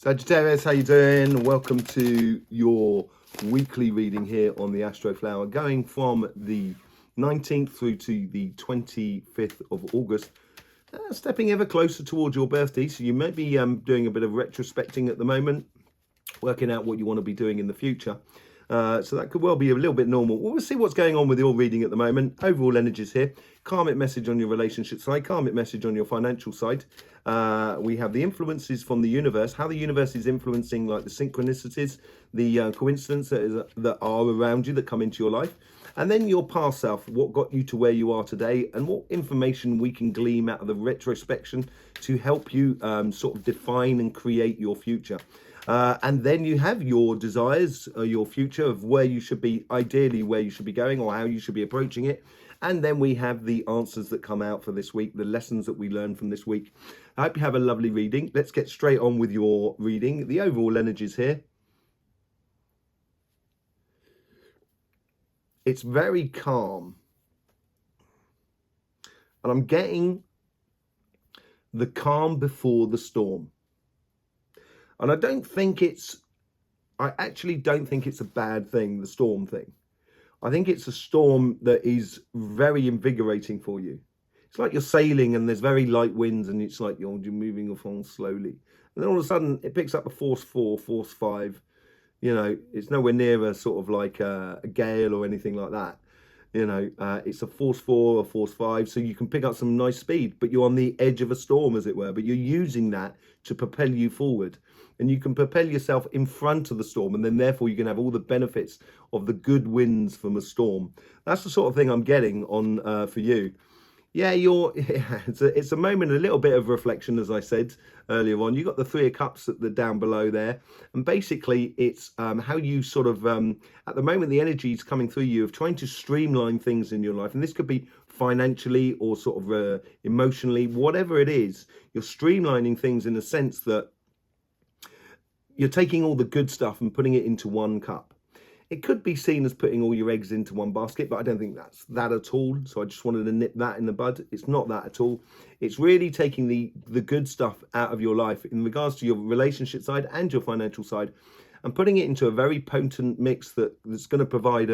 Sagittarius, how you doing? Welcome to your weekly reading here on the Astroflower, going from the 19th through to the 25th of August, stepping ever closer towards your birthday. So you may be doing a bit of retrospecting at the moment, working out what you want to be doing in the future. So that could well be a little bit normal. We'll see what's going on with your reading at the moment. Overall energies here. Karmic message on your relationship side. Karmic message on your financial side. We have the influences from the universe. How the universe is influencing, like the synchronicities, the coincidences that are around you that come into your life. And then your past self. What got you to where you are today. And what information we can glean out of the retrospection to help you sort of define and create your future. And then you have your desires, your future of where you should be, ideally where you should be going or how you should be approaching it. And then we have the answers that come out for this week, the lessons that we learned from this week. I hope you have a lovely reading. Let's get straight on with your reading. The overall energies here. It's very calm. And I'm getting the calm before the storm. And I actually don't think it's a bad thing, the storm thing. I think it's a storm that is very invigorating for you. It's like you're sailing and there's very light winds and it's like you're moving along slowly. And then all of a sudden it picks up a force 4, force 5. You know, it's nowhere near a sort of like a gale or anything like that. You know, it's a force 4 or force 5, so you can pick up some nice speed, but you're on the edge of a storm, as it were. But you're using that to propel you forward. And you can propel yourself in front of the storm, and then therefore you can have all the benefits of the good winds from a storm. That's the sort of thing I'm getting on for you. Yeah, it's a moment, a little bit of reflection, as I said earlier on. You got the Three of Cups at the down below there, and basically it's how you sort of at the moment the energy is coming through you of trying to streamline things in your life, and this could be financially or sort of emotionally, whatever it is. You're streamlining things in a sense that you're taking all the good stuff and putting it into one cup. It could be seen as putting all your eggs into one basket, but I don't think that's that at all. So I just wanted to nip that in the bud. It's not that at all. It's really taking the good stuff out of your life in regards to your relationship side and your financial side and putting it into a very potent mix that's going to provide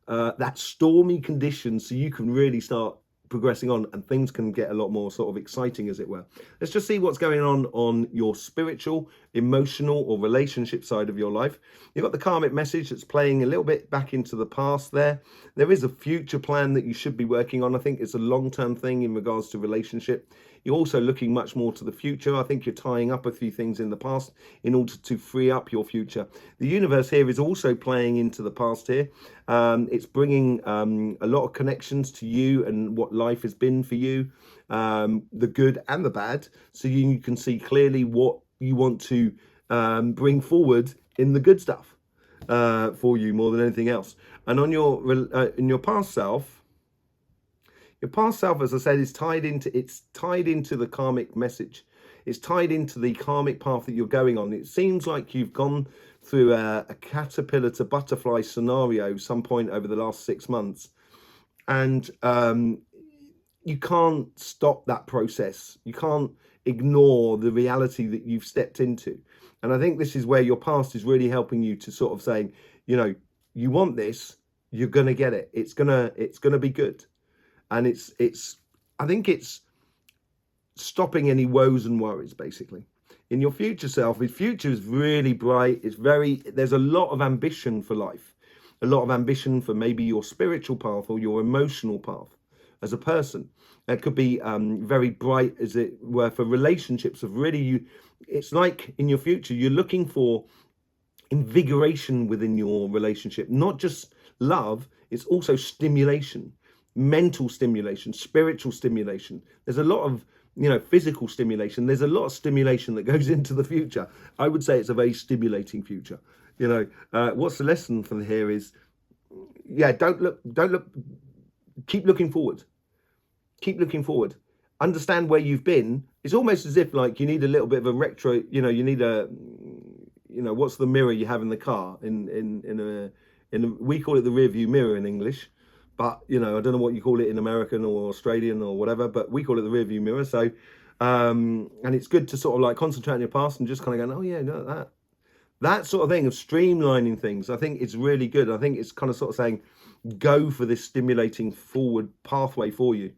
that stormy condition so you can really start progressing on and things can get a lot more sort of exciting, as it were. Let's just see what's going on your spiritual, emotional or relationship side of your life. You've got the karmic message that's playing a little bit back into the past there. There is a future plan that you should be working on. I think it's a long-term thing in regards to relationship. You're also looking much more to the future. I think you're tying up a few things in the past in order to free up your future. The universe here is also playing into the past here. It's bringing a lot of connections to you and what life has been for you, the good and the bad, so you can see clearly what you want to bring forward in the good stuff for you more than anything else. And on in your past self, your past self, as I said, is tied into the karmic message. It's tied into the karmic path that you're going on. It seems like you've gone through a caterpillar to butterfly scenario some point over the last 6 months. And you can't stop that process. You can't ignore the reality that you've stepped into. And I think this is where your past is really helping you to sort of saying, you know, you want this, you're going to get it. It's going to be good. And I think it's stopping any woes and worries, basically. In your future self, the future is really bright. There's a lot of ambition for life, a lot of ambition for maybe your spiritual path or your emotional path as a person. It could be very bright, as it were, for relationships of really it's like in your future, you're looking for invigoration within your relationship, not just love, it's also stimulation. Mental stimulation, spiritual stimulation. There's a lot of, physical stimulation. There's a lot of stimulation that goes into the future. I would say it's a very stimulating future. What's the lesson from here is, don't look, keep looking forward. Keep looking forward. Understand where you've been. It's almost as if like you need a little bit of a retro, you need what's the mirror you have in the car? We call it the rear view mirror in English. But, I don't know what you call it in American or Australian or whatever, but we call it the rear view mirror. So And it's good to sort of like concentrate on your past and just kind of go, oh yeah, no, that sort of thing of streamlining things. I think it's really good. I think it's kind of sort of saying, go for this stimulating forward pathway for you.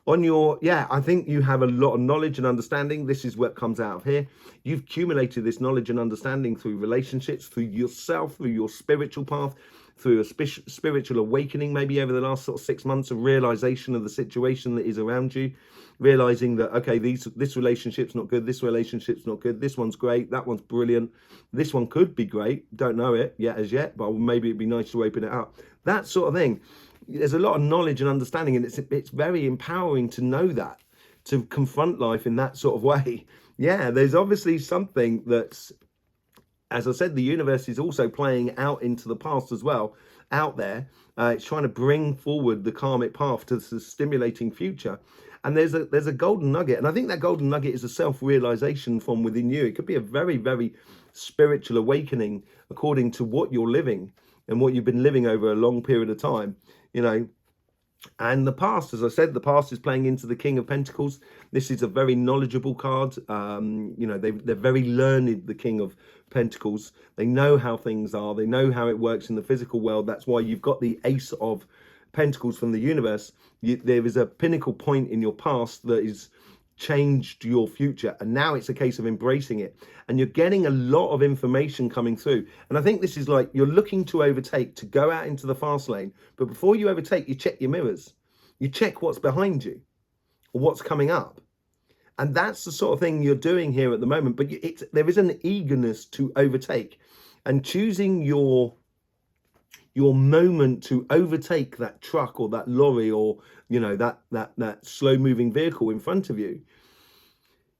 On your, yeah, I think you have a lot of knowledge and understanding. This is what comes out of here. You've accumulated this knowledge and understanding through relationships, through yourself, through your spiritual path, through a spiritual awakening, maybe over the last sort of 6 months of realization of the situation that is around you, realizing that, okay, this relationship's not good, this relationship's not good, this one's great, that one's brilliant, this one could be great, don't know it yet as yet, but maybe it'd be nice to open it up. That sort of thing. There's a lot of knowledge and understanding, and it's very empowering to know that, to confront life in that sort of way. Yeah, there's obviously something that's, as I said, the universe is also playing out into the past as well, out there. It's trying to bring forward the karmic path to the stimulating future. And there's a golden nugget, and I think that golden nugget is a self-realization from within you. It could be a very, very spiritual awakening according to what you're living and what you've been living over a long period of time. You know, and the past, as I said, the past is playing into the King of Pentacles. This is a very knowledgeable card. You know, they're very learned, the King of Pentacles. They know how things are. They know how it works in the physical world. That's why you've got the Ace of Pentacles from the universe. There is a pinnacle point in your past that is changed your future, and now it's a case of embracing it, and you're getting a lot of information coming through. And I think this is like, you're looking to overtake, to go out into the fast lane, but before you overtake, you check your mirrors, you check what's behind you or what's coming up. And that's the sort of thing you're doing here at the moment. But there is an eagerness to overtake, and choosing your moment to overtake that truck or that lorry, or you know, that slow moving vehicle in front of you.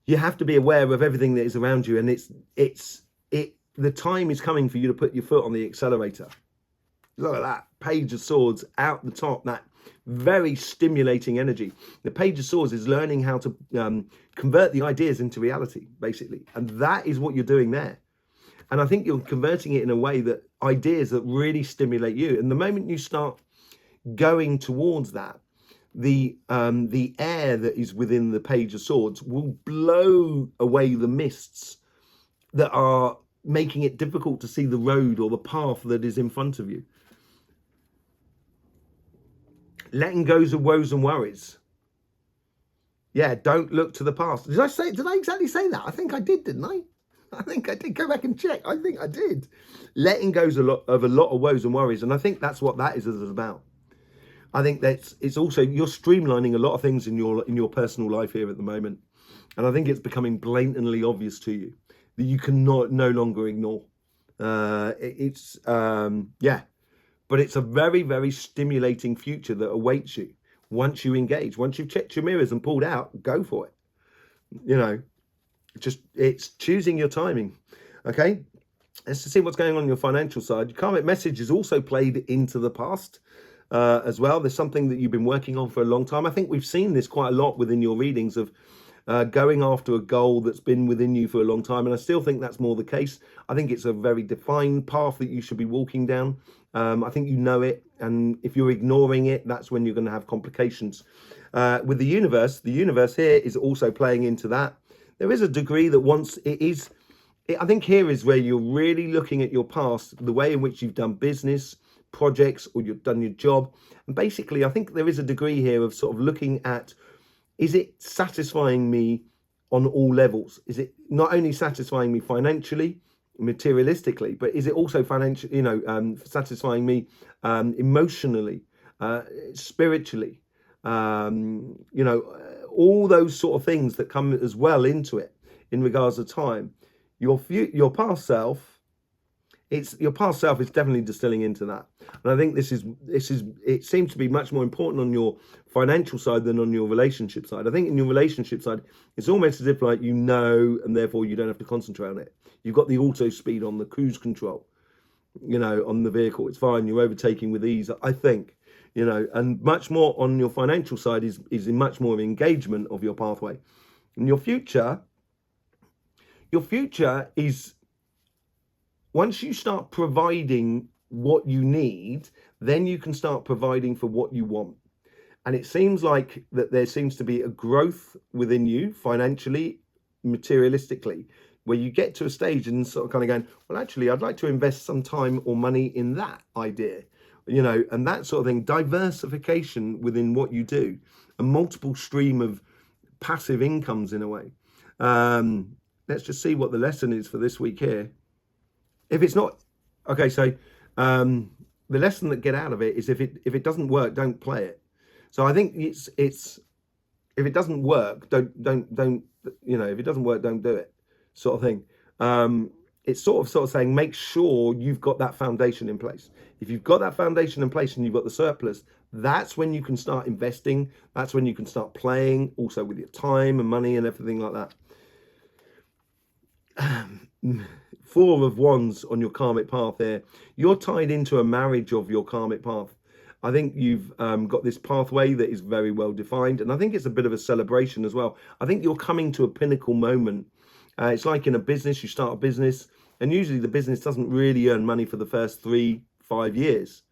You have to be aware of everything that is around you, and the time is coming for you to put your foot on the accelerator. Look at that Page of Swords out the top, that very stimulating energy. The Page of Swords is learning how to convert the ideas into reality, basically, and that is what you're doing there. And I think you're converting it in a way that ideas that really stimulate you. And the moment you start going towards that, the air that is within the Page of Swords will blow away the mists that are making it difficult to see the road or the path that is in front of you. Letting go of woes and worries. Yeah, don't look to the past. Did I exactly say that? I think I did, didn't I? I think I did. Go back and check. I think I did. Letting go of a lot of woes and worries. And I think that's what that is about. I think it's also, you're streamlining a lot of things in your personal life here at the moment. And I think it's becoming blatantly obvious to you that you cannot no longer ignore. Yeah. But it's a very, very stimulating future that awaits you once you engage. Once you've checked your mirrors and pulled out, go for it. You know, it's choosing your timing. Okay, let's see what's going on your financial side. Your karmic message is also played into the past as well. There's something that you've been working on for a long time. I think we've seen this quite a lot within your readings of going after a goal that's been within you for a long time, and I still think that's more the case. I think it's a very defined path that you should be walking down. I think you know it, and if you're ignoring it, that's when you're going to have complications. With the universe here is also playing into that. There is a degree that once I think here is where you're really looking at your past, the way in which you've done business, projects, or you've done your job. And basically, I think there is a degree here of sort of looking at, is it satisfying me on all levels? Is it not only satisfying me financially, materialistically, but is it also financially, satisfying me emotionally, spiritually, all those sort of things that come as well into it in regards to time. Your past self, your past self is definitely distilling into that. And I think it seems to be much more important on your financial side than on your relationship side. I think in your relationship side, it's almost as if like, and therefore you don't have to concentrate on it. You've got the auto speed on, the cruise control, on the vehicle. It's fine. You're overtaking with ease, I think. And much more on your financial side is in much more of engagement of your pathway. And your future is, once you start providing what you need, then you can start providing for what you want. And it seems like that there seems to be a growth within you financially, materialistically, where you get to a stage and sort of kind of going, well, actually, I'd like to invest some time or money in that idea, and that sort of thing. Diversification within what you do, a multiple stream of passive incomes in a way. Let's just see what the lesson is for this week here. If it's not, okay, so the lesson that get out of it is if it doesn't work, don't play it. So I think it's if it doesn't work, don't if it doesn't work, don't do it, sort of thing. It's sort of saying make sure you've got that foundation in place. If you've got that foundation in place and you've got the surplus, that's when you can start investing. That's when you can start playing, also with your time and money and everything like that. 4 of Wands on your karmic path here. You're tied into a marriage of your karmic path. I think you've got this pathway that is very well defined, and I think it's a bit of a celebration as well. I think you're coming to a pinnacle moment. It's like in a business, you start a business, and usually the business doesn't really earn money for the first 3-5 years.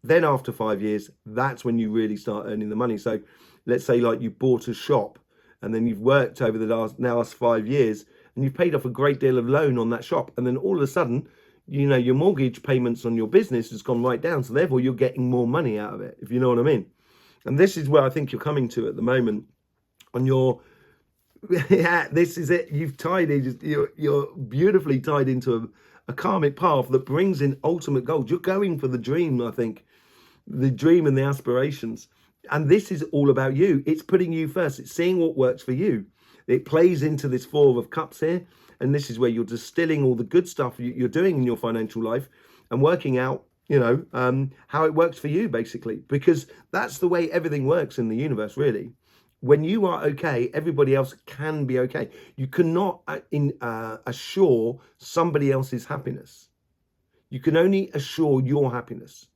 Then after 5 years, that's when you really start earning the money. So let's say like you bought a shop, and then you've worked over the last 5 years, and you've paid off a great deal of loan on that shop, and then all of a sudden, your mortgage payments on your business has gone right down. So therefore you're getting more money out of it, if you know what I mean. And this is where I think you're coming to at the moment on your, yeah, this is it. You're beautifully tied into a karmic path that brings in ultimate gold. You're going for the dream, I think, the dream and the aspirations. And this is all about you. It's putting you first. It's seeing what works for you. It plays into this 4 of Cups here. And this is where you're distilling all the good stuff you're doing in your financial life and working out, how it works for you, basically, because that's the way everything works in the universe, really. When you are okay, everybody else can be okay. You cannot assure somebody else's happiness. You can only assure your happiness.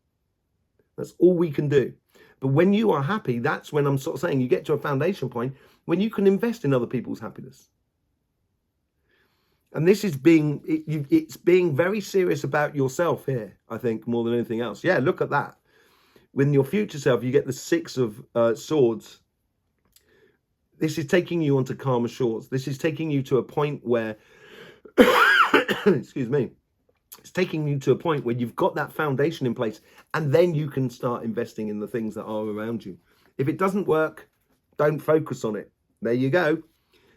That's all we can do. But when you are happy, that's when I'm sort of saying you get to a foundation point when you can invest in other people's happiness. And this is it's being very serious about yourself here, I think, more than anything else. Yeah, look at that. With your future self, you get the 6 of Swords. This is taking you onto calmer shores. This is taking you to a point where, excuse me, it's taking you to a point where you've got that foundation in place, and then you can start investing in the things that are around you. If it doesn't work, don't focus on it. There you go.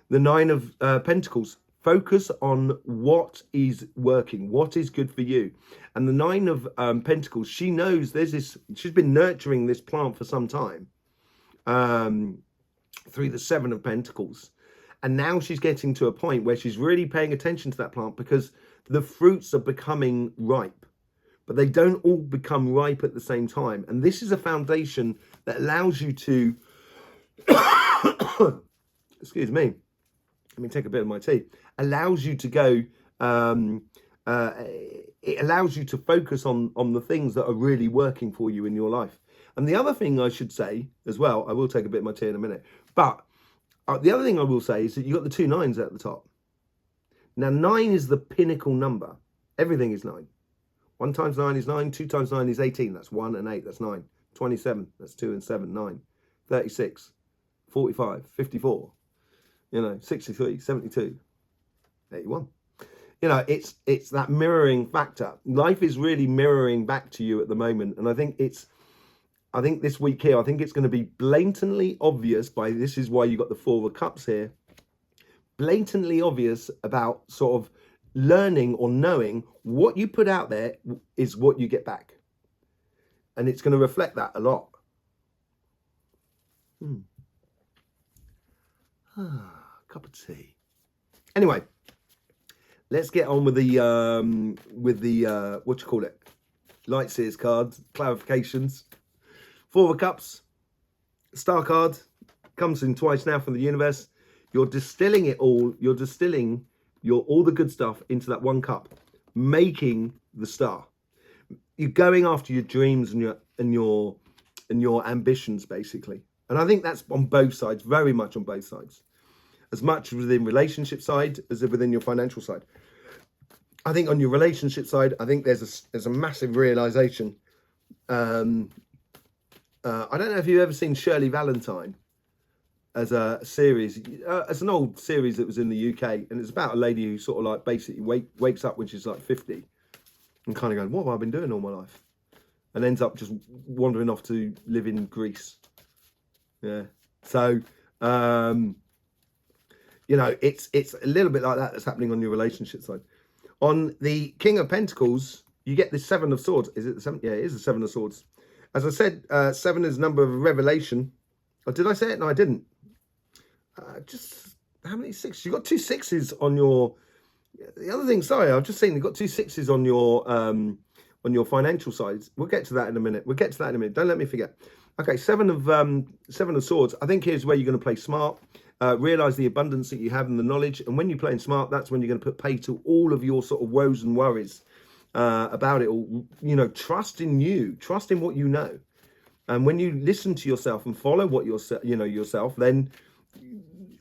The 9 of Pentacles. Focus on what is working, what is good for you. And the 9 of Pentacles, she knows there's this, she's been nurturing this plant for some time through the 7 of Pentacles. And now she's getting to a point where she's really paying attention to that plant because the fruits are becoming ripe, but they don't all become ripe at the same time. And this is a foundation that allows you to, excuse me, let me take a bit of my tea, allows you to go, it allows you to focus on the things that are really working for you in your life. And the other thing I should say as well, I will take a bit of my tea in a minute, but the other thing I will say is that you've got the 2 9s at the top. Now 9 is the pinnacle number. Everything is 9. 1 times 9 is 9, 2 times 9 is 18, that's 1 and 8, that's 9. 27, that's 2 and 7, 9. 36, 45, 54. 63, 72, 81. It's that mirroring factor. Life is really mirroring back to you at the moment. And I think this week here, I think it's going to be blatantly obvious this is why you got the 4 of Cups here. Blatantly obvious about sort of learning or knowing what you put out there is what you get back. And it's going to reflect that a lot. Cup of tea. Anyway, let's get on with the what you call it, Light Seers cards, clarifications. 4 of Cups, Star card, comes in twice now from the universe. You're distilling it all. You're distilling all the good stuff into that 1 cup, making the star. You're going after your dreams and your ambitions, basically. And I think that's on both sides, very much on both sides. As much within relationship side as within your financial side. I think on your relationship side, I think there's a massive realization I don't know if you've ever seen Shirley Valentine as a series. It's an old series that was in the UK, and it's about a lady who sort of like basically wakes up when she's like 50 and kind of going, what have I been doing all my life? And ends up just wandering off to live in Greece. Yeah. So, you know, it's a little bit like that that's happening on your relationship side. On the King of Pentacles, you get the Seven of Swords. Is it the seven? Yeah, it is the Seven of Swords. As I said, 7 is number of revelation. Oh, did I say it? No, I didn't. Just how many sixes? You got 2 6s on your. The other thing, sorry, I've just seen you've got 2 6s on your financial side. We'll get to that in a minute. Don't let me forget. Okay, 7 of Swords. I think here's where you're going to play smart. Realize the abundance that you have and the knowledge. And when you're playing smart, that's when you're going to put pay to all of your sort of woes and worries about it all. You know, trust in you, trust in what you know. And when you listen to yourself and follow what yourself, then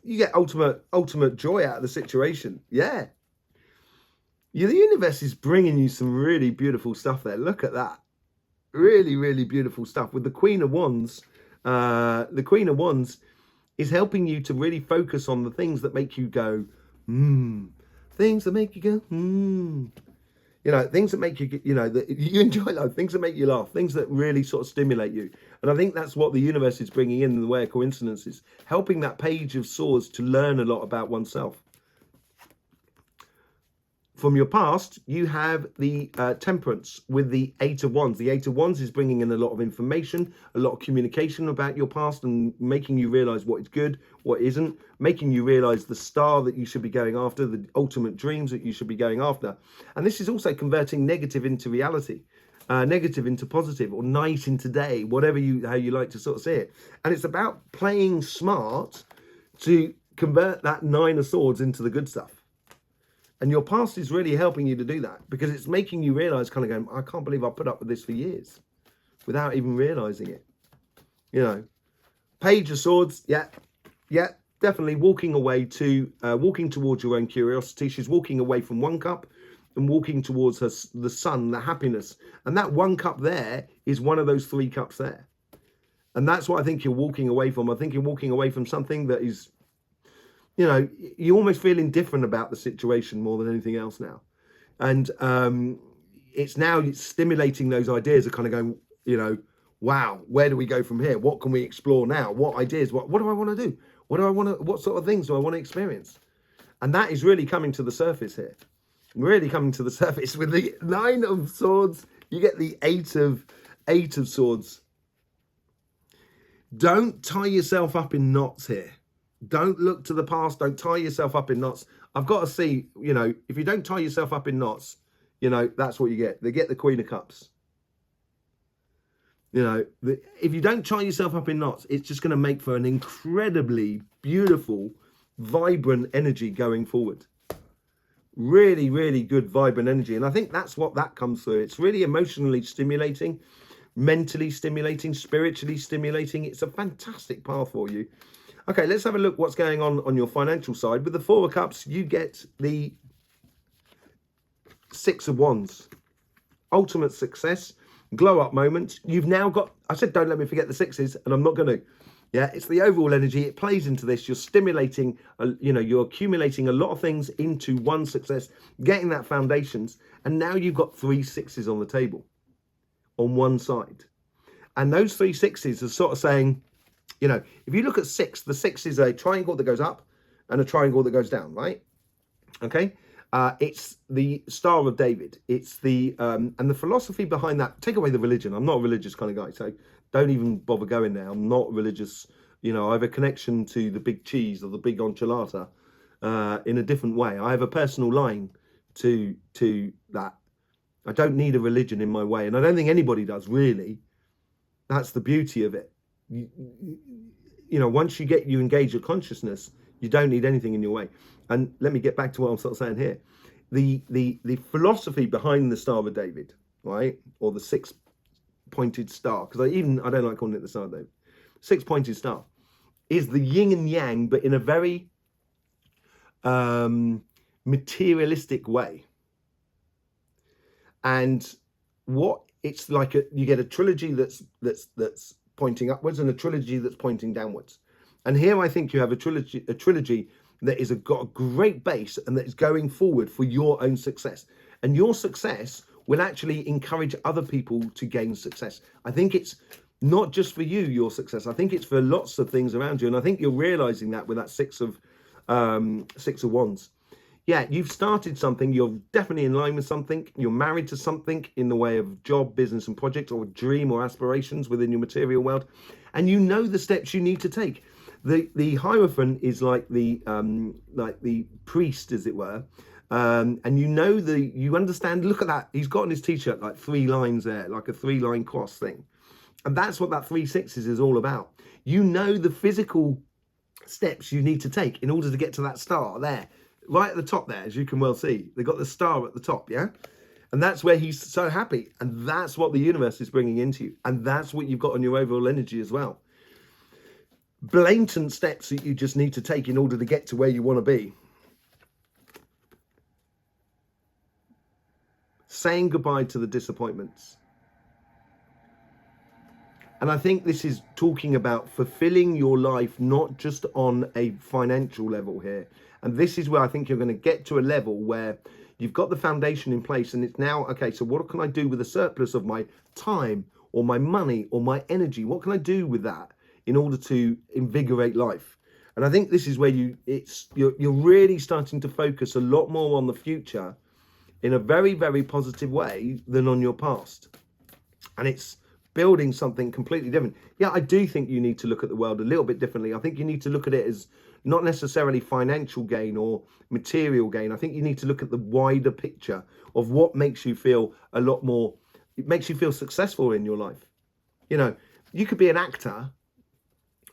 you get ultimate joy out of the situation. Yeah. The universe is bringing you some really beautiful stuff there. Look at that. Really, really beautiful stuff. With the Queen of Wands, the Queen of Wands is helping you to really focus on the things that make you go, things that make you go, you know, things that make you, you know, that you enjoy life, things that make you laugh, things that really sort of stimulate you. And I think that's what the universe is bringing in the way of coincidences, helping that Page of Swords to learn a lot about oneself. From your past, you have the Temperance with the 8 of Wands. The 8 of Wands is bringing in a lot of information, a lot of communication about your past and making you realize what is good, what isn't, making you realize the star that you should be going after, the ultimate dreams that you should be going after. And this is also converting negative into reality, negative into positive, or night into day, whatever how you like to sort of see it. And it's about playing smart to convert that 9 of Swords into the good stuff. And your past is really helping you to do that, because it's making you realize, kind of going, I can't believe I put up with this for years without even realizing it. You know, Page of Swords. Yeah, definitely walking towards your own curiosity. She's walking away from 1 cup and walking towards the sun, the happiness. And that 1 cup there is one of those 3 cups there. And that's what I think you're walking away from. I think you're walking away from something that is, you know, you almost feel indifferent about the situation more than anything else now. And it's now stimulating those ideas of kind of going, you know, wow, where do we go from here? What can we explore now? What ideas? What do I want to do? What sort of things do I want to experience? And that is really coming to the surface here. Really coming to the surface. With the 9 of Swords, you get the 8 of Swords. Don't tie yourself up in knots here. Don't look to the past. Don't tie yourself up in knots. I've got to see, you know, if you don't tie yourself up in knots, you know, that's what you get. They get the Queen of Cups. You know, if you don't tie yourself up in knots, it's just going to make for an incredibly beautiful, vibrant energy going forward. Really, really good, vibrant energy. And I think that's what that comes through. It's really emotionally stimulating, mentally stimulating, spiritually stimulating. It's a fantastic path for you. Okay, let's have a look what's going on your financial side. With the 4 of Cups, you get the 6 of Wands. Ultimate success, glow up moments. You've now got, I said don't let me forget the 6s, and I'm not going to. Yeah, it's the overall energy. It plays into this. You're stimulating, you know, you're accumulating a lot of things into one success, getting that foundations. And now you've got 3 6s on the table on one side. And those 3 6s are sort of saying, you know, if you look at 6, the 6 is a triangle that goes up and a triangle that goes down, right? Okay. It's the Star of David. It's the, and the philosophy behind that, take away the religion. I'm not a religious kind of guy, so don't even bother going there. I'm not religious. You know, I have a connection to the big cheese or the big enchilada in a different way. I have a personal line to that. I don't need a religion in my way. And I don't think anybody does, really. That's the beauty of it. You know, once you engage your consciousness, you don't need anything in your way. And let me get back to what I'm sort of saying here. The philosophy behind the Star of David, right, or the 6-pointed star, because I don't like calling it the Star of David. 6-pointed star is the yin and yang, but in a very materialistic way. And what it's like, you get a trilogy that's pointing upwards and a trilogy that's pointing downwards. And here I think you have a trilogy that is got a great base and that is going forward for your own success. And your success will actually encourage other people to gain success. I think it's not just for you, your success. I think it's for lots of things around you. And I think you're realizing that with that Six of Wands. Yeah, you've started something. You're definitely in line with something. You're married to something in the way of job, business and project, or dream or aspirations within your material world. And you know the steps you need to take. The Hierophant is like the priest, as it were. And you understand, look at that. He's got on his t-shirt like 3 lines there, like a 3-line cross thing. And that's what that 3 sixes is all about. You know the physical steps you need to take in order to get to that star there. Right at the top there, as you can well see. They've got the star at the top, yeah? And that's where he's so happy. And that's what the universe is bringing into you. And that's what you've got on your overall energy as well. Blatant steps that you just need to take in order to get to where you want to be. Saying goodbye to the disappointments. And I think this is talking about fulfilling your life, not just on a financial level here. And this is where I think you're going to get to a level where you've got the foundation in place and it's now, okay, so what can I do with the surplus of my time or my money or my energy? What can I do with that in order to invigorate life? And I think this is where you're really starting to focus a lot more on the future in a very, very positive way than on your past. And it's building something completely different. Yeah, I do think you need to look at the world a little bit differently. I think you need to look at it as not necessarily financial gain or material gain. I think you need to look at the wider picture of what makes you feel a lot more, it makes you feel successful in your life. You know, you could be an actor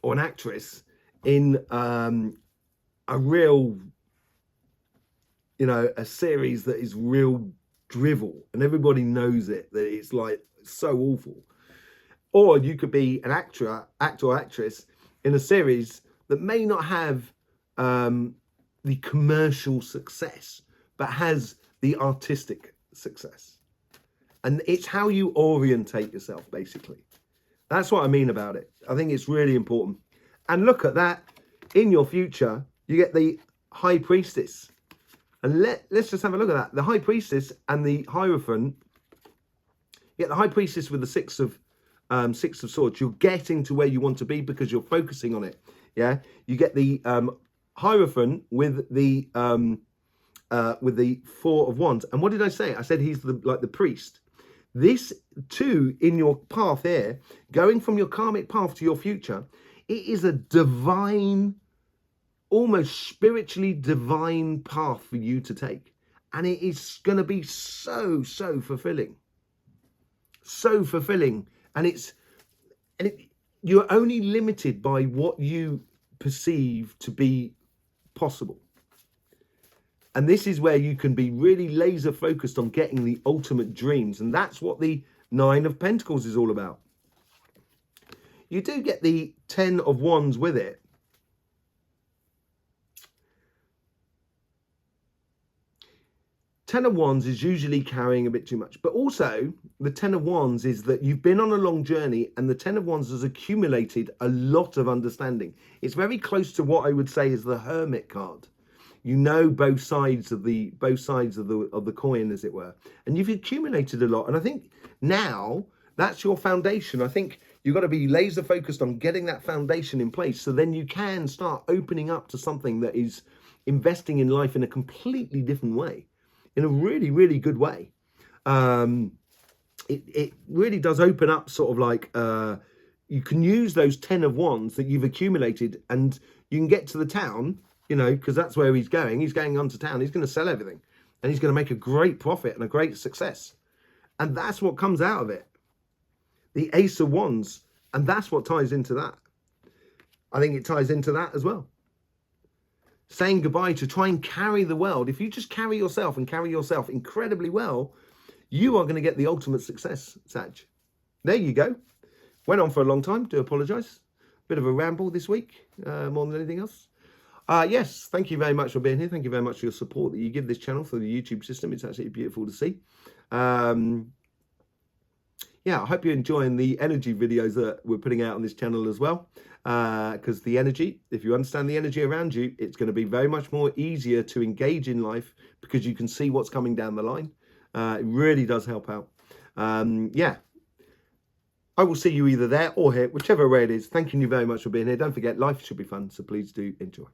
or an actress in a real, you know, a series that is real drivel and everybody knows it, that it's like so awful. Or you could be an actor or actress in a series that may not have the commercial success, but has the artistic success. And it's how you orientate yourself, basically. That's what I mean about it. I think it's really important. And look at that. In your future, you get the High Priestess. And let's just have a look at that. The High Priestess and the Hierophant. You get the High Priestess with the Six of Swords. You're getting to where you want to be because you're focusing on it. Yeah, you get the Hierophant with the 4 of Wands. And what did I say? I said he's like the priest. This too in your path here, going from your karmic path to your future, it is a divine, almost spiritually divine path for you to take, and it is going to be so fulfilling, so fulfilling. And you're only limited by what you perceive to be possible. And this is where you can be really laser focused on getting the ultimate dreams. And that's what the 9 of Pentacles is all about. You do get the 10 of Wands with it. Ten of Wands is usually carrying a bit too much, but also the 10 of Wands is that you've been on a long journey and the 10 of Wands has accumulated a lot of understanding. It's very close to what I would say is the Hermit card. You know both sides of the coin, as it were, and you've accumulated a lot. And I think now that's your foundation. I think you've got to be laser focused on getting that foundation in place, so then you can start opening up to something that is investing in life in a completely different way. In a really, really good way. It really does open up sort of like, you can use those 10 of Wands that you've accumulated and you can get to the town, you know, because that's where he's going. He's going on to town. He's going to sell everything and he's going to make a great profit and a great success. And that's what comes out of it. The Ace of Wands. And that's what ties into that. I think it ties into that as well. Saying goodbye to try and carry the world. If you just carry yourself and carry yourself incredibly well, you are going to get the ultimate success, Sag. There you go. Went on for a long time. Do apologise. Bit of a ramble this week, more than anything else. Yes, thank you very much for being here. Thank you very much for your support that you give this channel for the YouTube system. It's absolutely beautiful to see. yeah, I hope you're enjoying the energy videos that we're putting out on this channel as well. Because the energy, if you understand the energy around you, it's going to be very much more easier to engage in life because you can see what's coming down the line. It really does help out. Yeah, I will see you either there or here, whichever way it is. Thanking you very much for being here. Don't forget, life should be fun, so please do enjoy.